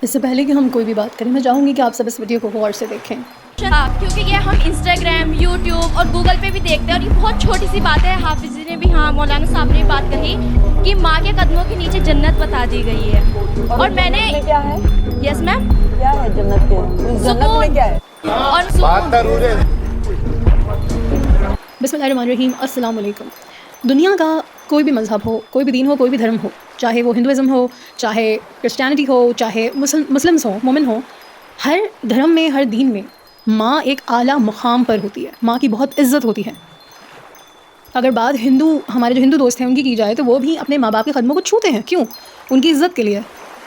इससे पहले कि हम कोई भी बात करें, मैं चाहूँगी कि आप सब इस वीडियो को गौर से देखें। हाँ, क्योंकि ये हम इंस्टाग्राम, यूट्यूब और गूगल पे भी देखते हैं और ये बहुत छोटी सी बात है। हाफिज़ जी ने भी, हाँ, मौलाना साहब ने भी बात कही कि माँ के कदमों के नीचे जन्नत बता दी गई है। और मैंने क्या है? यस मैम, क्या है जन्नत के? जन्नत में क्या है? और बिस्मिल्लाहिर्रहमानिर्रहीम, अस्सलाम वालेकुम। दुनिया का कोई भी मज़हब हो, कोई भी दीन हो, कोई भी धर्म हो, चाहे वो हिंदुइज़्म हो, चाहे क्रिश्चियनिटी हो, चाहे मुस्लिम्स हो, मोमिन हो, हर धर्म में, हर दीन में माँ एक आला मुक़ाम पर होती है। माँ की बहुत इज़्ज़त होती है। अगर बात हमारे जो हिंदू दोस्त हैं उनकी की जाए तो वो भी अपने माँ बाप के कदमों को छूते हैं। क्यों? उनकी इज़्ज़त के लिए,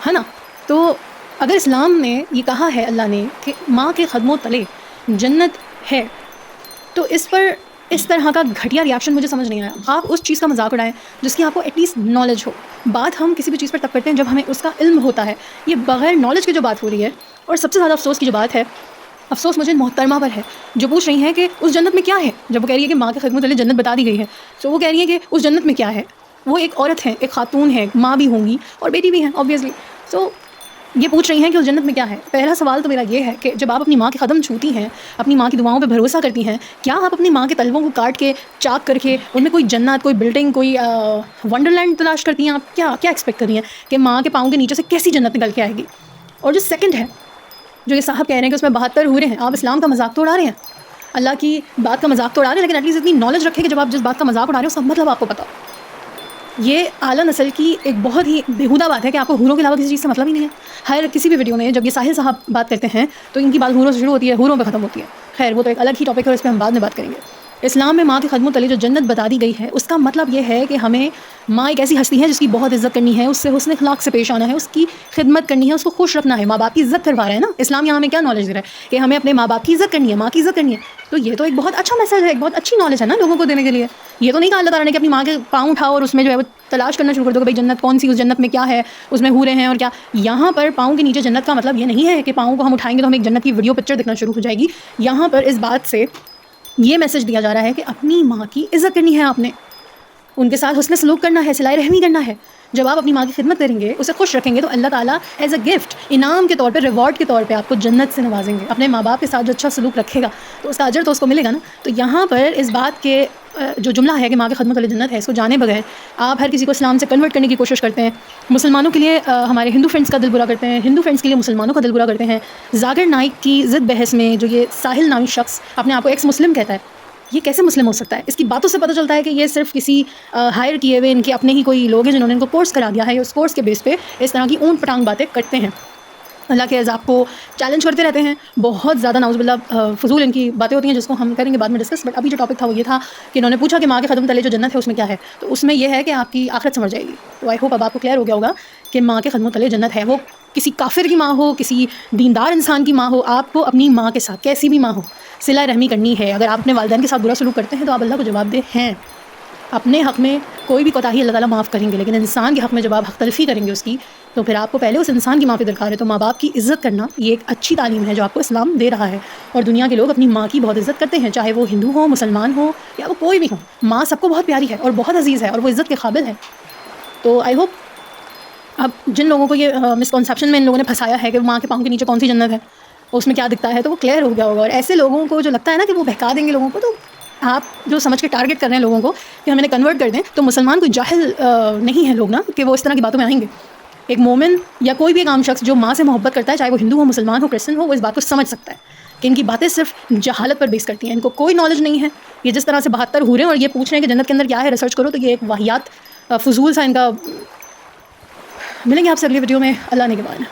है ना? तो अगर इस्लाम ने ये कहा है, अल्लाह ने, कि माँ के कदमों तले जन्नत है, तो इस पर इस तरह का घटिया रिएक्शन मुझे समझ नहीं आया। आप उस चीज़ का मजाक उड़ाएं जिसकी आपको एटलीस्ट नॉलेज हो। बात हम किसी भी चीज़ पर तब करते हैं जब हमें उसका इल्म होता है। ये बग़ैर नॉलेज की जो बात हो रही है, और सबसे ज़्यादा अफसोस की जो बात है, अफसोस मुझे मोहतरमा पर है जो पूछ रही हैं कि उस जन्नत में क्या है। जब वो कह रही है कि माँ के खदमों तले जन्नत बता दी गई है, तो वो कह रही है कि उस जन्नत में क्या है। वो एक औरत है, एक खातून है, माँ भी होंगी और बेटी भी हैं ऑब्वियसली। सो ये पूछ रही हैं कि उस जन्नत में क्या है। पहला सवाल तो मेरा ये है कि जब आप अपनी माँ के कदम छूती हैं, अपनी माँ की दुआओं पे भरोसा करती हैं, क्या आप अपनी माँ के तलवों को काट के, चाक करके उनमें कोई जन्नत, कोई बिल्डिंग, कोई वंडरलैंड तलाश करती हैं? आप क्या एक्सपेक्ट कर रही हैं कि माँ के पाँव के नीचे से कैसी जन्नत निकल के आएगी? और जो सेकंड है, जो ये साहब कह रहे हैं कि उसमें 72 हूरें हैं, आप इस्लाम का मजाक तो उड़ा रहे हैं, अल्लाह की बात का मजाक तो उड़ा रहे हैं, लेकिन एटलीस्ट इतनी नॉलेज रखें कि जब आप जिस बात का मजाक उड़ा रहे हो उसका मतलब आपको पता हो। ये आला नस्ल की एक बहुत ही बेहुदा बात है कि आपको हूरों के अलावा किसी चीज़ से मतलब ही नहीं है। हर किसी भी वीडियो में जब ये साहिल साहब बात करते हैं तो इनकी बात हूरों से शुरू होती है, हूरों पे ख़त्म होती है। खैर, वो तो एक अलग ही टॉपिक है और इस पर हम बाद में बात करेंगे। इस्लाम में माँ के खदमों तले जो जन्नत बता दी गई है, उसका मतलब ये है कि हमें माँ एक ऐसी हस्ती है जिसकी बहुत इज़्ज़त करनी है, उससे हुस्न अखलाक से पेश आना है, उसकी खिदमत करनी है, उसको खुश रखना है। माँ बाप की इज़्ज़त करवा रहे हैं ना इस्लाम। यहाँ हमें क्या नॉलेज दे रहा है कि हमें अपने माँ बाप की इज़्ज़त करनी है, माँ की इज़्ज़त करनी है। तो ये तो एक बहुत अच्छा मैसेज है, एक बहुत अच्छी नॉलेज है ना लोगों को देने के लिए। ये तो नहीं कहा अल्लाह ताला ने कि अपनी माँ के पाँव उठाओ और उसमें जो है वो तलाश करना शुरू कर दो कि भाई जन्नत कौन सी, उस जन्नत में क्या है, उसमें हूरें हैं और क्या। यहाँ पर पाँव के नीचे जन्नत का मतलब ये नहीं है कि पाँव को हम उठाएंगे तो हमें एक जन्नत की वीडियो पिक्चर दिखना शुरू हो जाएगी। यहाँ पर इस बात से ये मैसेज दिया जा रहा है कि अपनी माँ की इज़्ज़त करनी है, आपने उनके साथ हुस्न सलूक करना है, सिलाई रहमी करना है। जब आप अपनी माँ की खिदमत करेंगे, उसे खुश रखेंगे, तो अल्लाह ताला एज अ गिफ्ट, इनाम के तौर पे, रिवॉर्ड के तौर पे आपको जन्नत से नवाजेंगे। अपने माँ बाप के साथ जो अच्छा सलूक रखेगा तो उसका अजर तो उसको मिलेगा ना। तो यहाँ पर इस बात के जो जुमला है कि माँ के खदमत वाली जन्नत है, इसको जाने बगैर आप हर किसी को इस्लाम से कन्वर्ट करने की कोशिश करते हैं। मुसलमानों के लिए हमारे हिंदू फ्रेंड्स का दिल बुरा करते हैं, हिंदू फ्रेंड्स के लिए मुसलमानों का दिल बुरा करते हैं। जाकिर नाइक की ज़िद बहस में जो ये साहिल नामी शख्स अपने आप को एक्स मुस्लिम कहता है, ये कैसे मुस्लिम हो सकता है? इसकी बातों से पता चलता है कि ये सिर्फ किसी हायर किए हुए इनके अपने ही कोई लोग हैं जिन्होंने इनको कोर्स करा दिया है। उस कोर्स के बेस पे इस तरह की ऊँट पटांग बातें करते हैं, अल्लाह के अज़ाब को चैलेंज करते रहते हैं। बहुत ज़्यादा नाउज़ुबिल्लाह फजूल इनकी बातें होती हैं, जिसको हम करेंगे बाद में डिस्कस। बट अभी जो टॉपिक था वो ये था कि इन्होंने पूछा कि माँ के कदम तले जो जन्नत है उसमें क्या है। तो उसमें यह है कि आपकी आखिरत समझ जाएगी। तो आई होप अब आपको क्लियर हो गया होगा कि माँ के कदमों तले जन्नत है। वो किसी काफिर की माँ हो, किसी दीनदार इंसान की माँ हो, आपको अपनी माँ के साथ, कैसी भी माँ हो, सिला रहमी करनी है। अगर आप अपने वालिदैन के साथ बुरा सलूक करते हैं तो आप अल्लाह को जवाबदेह हैं। अपने हक़ में कोई भी कोताही अल्लाह ताला माफ़ करेंगे, लेकिन इंसान के हक़ में जब आप हक़ तलफ़ी करेंगे उसकी, तो फिर आपको पहले उस इंसान की माफ़ी दरकार है। तो माँ बाप की इज़्ज़त करना ये एक अच्छी तालीम है जो आपको इस्लाम दे रहा है। और दुनिया के लोग अपनी माँ की बहुत इज़्ज़त करते हैं, चाहे वो हिंदू हो, मुसलमान हो, या वो कोई भी हो। माँ सबको बहुत प्यारी है और बहुत अजीज़ है और वो इज़्ज़त के काबिल है। तो आई होप अब जिन लोगों को ये मिसकॉन्सेप्शन में इन लोगों ने फंसाया है कि माँ के पाँव के नीचे कौन सी जन्नत है, उसमें क्या दिखता है, तो वो क्लियर हो गया होगा। और ऐसे लोगों को जो लगता है ना कि वो बहका देंगे लोगों को, तो आप जो समझ के टारगेट कर रहे हैं लोगों को कि हमें कन्वर्ट कर दें, तो मुसलमान कोई जाहिल नहीं है लोग ना कि वो इस तरह की बातों में आएंगे। एक मोमिन या कोई भी एक आम शख्स जो माँ से मोहब्बत करता है, चाहे वो हिंदू हो, मुसलमान हो, क्रिश्चियन हो, वो इस बात को समझ सकता है कि इनकी बातें सिर्फ जहालत पर बेस करती हैं। इनको कोई नॉलेज नहीं है। ये जिस तरह से 72 हो रहे हैं और ये पूछ रहे हैं कि जन्नत के अंदर क्या है, रिसर्च करो, तो ये एक वाहियात फजूल सा इनका। मिलेंगे आपसे अगली वीडियो में। अल्लाह ने के बाद।